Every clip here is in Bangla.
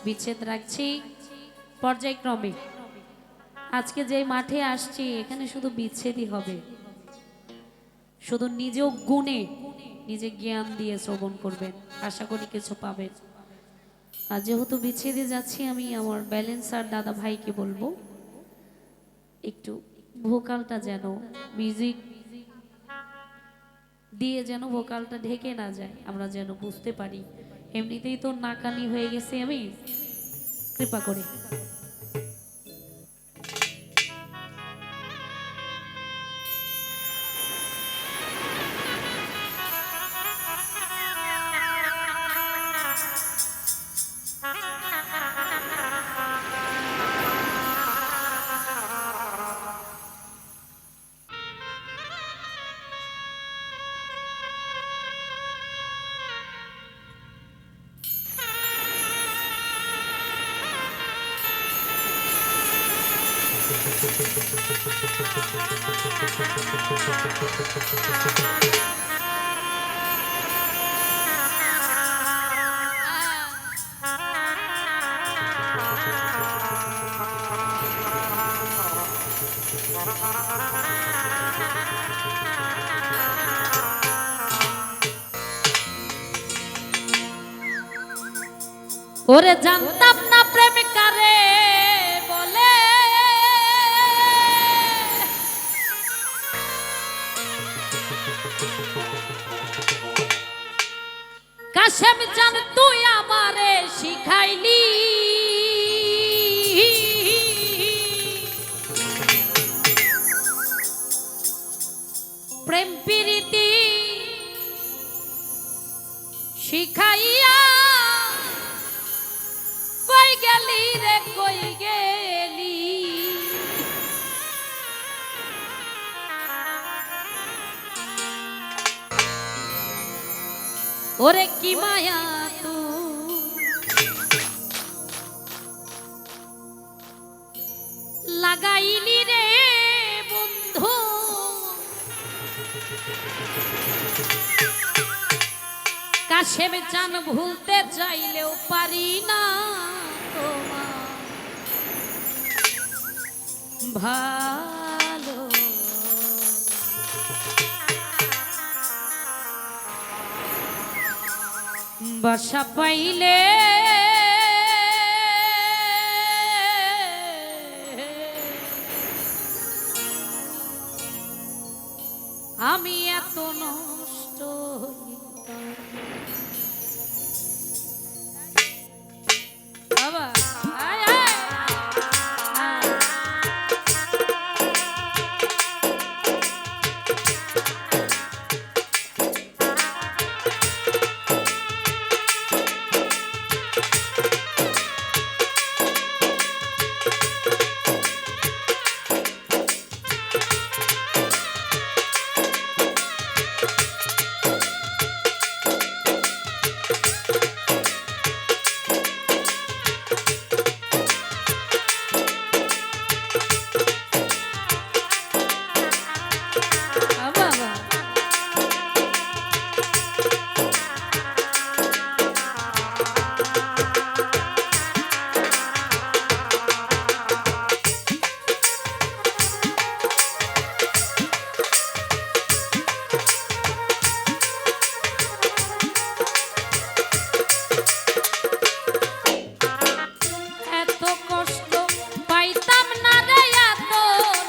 বিচ্ছেদ রাখছি পর্যায়ক্রমে। আজকে যে মাঠে আসছি এখানে শুধু বিচ্ছেদই হবে, শুধু নিজ গুণে নিজে জ্ঞান দিয়ে শ্রবণ করবেন, আশা করি কিছু পাবেন। আর যেহেতু বিচ্ছেদে যাচ্ছি আমি আমার ব্যালেন্সার দাদা ভাইকে বলবো একটু ভোকালটা যেন মিউজিক দিয়ে যেন ভোকালটা ঢেকে না যায়, আমরা যেন বুঝতে পারি। এমনিতেই তো নাকানি হয়ে গেছে আমি, কৃপা করে। ওরে জানতাম না প্রেম কারে বলে, কাশেম জান তুই আমারে শিখাইলি। প্রেম প্রীতি শিখাইয়া কই গেলি রে কই গেলি। ওরে কি মায়া তু লাগাইলি রে বন্ধু, কাশেম চান ভুলতে চাইলেও পারি না তোমার ভালো। বাসা পাইলে আমি এত নষ্ট হইতাম। বাবা আয় আয়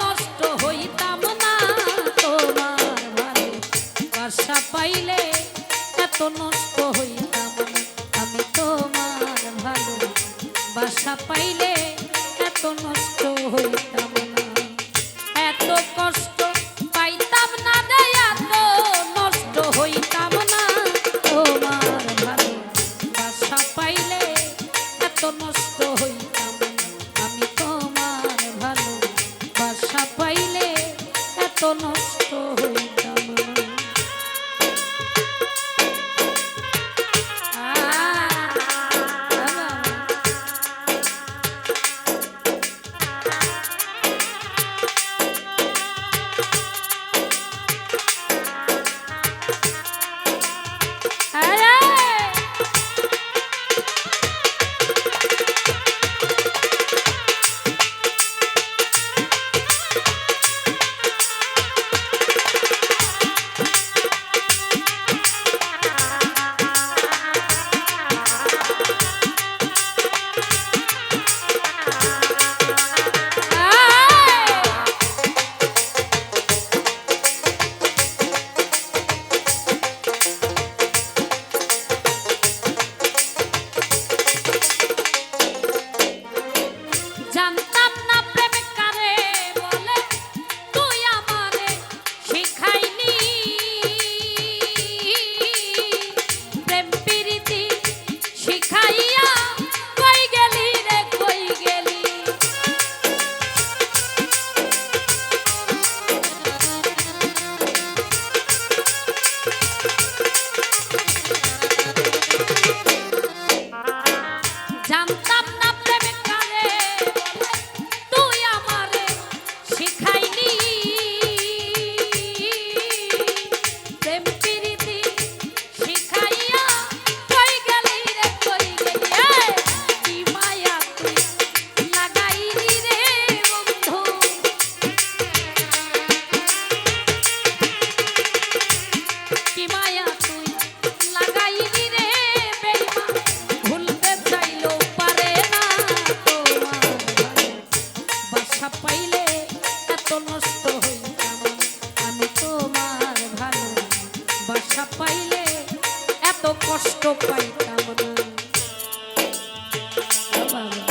নষ্ট হইতাম না, আমি তোমার ভালো বাসা পাইলে এত নষ্ট হইতাম না। এত কষ্ট পাইতাম না রে, এত নষ্ট হইতাম না, তোমার ভালো বাসা পাইলে এত নষ্ট হইতাম না, আমি তোমার ভালো বাসা পাইলে এত নষ্ট হইতাম না। পাইতাম না। ও বাবা।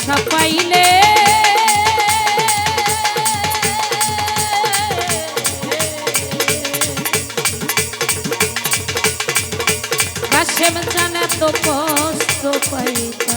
আশা পাইলে কাশেম জানে তো কষ্ট পাইতে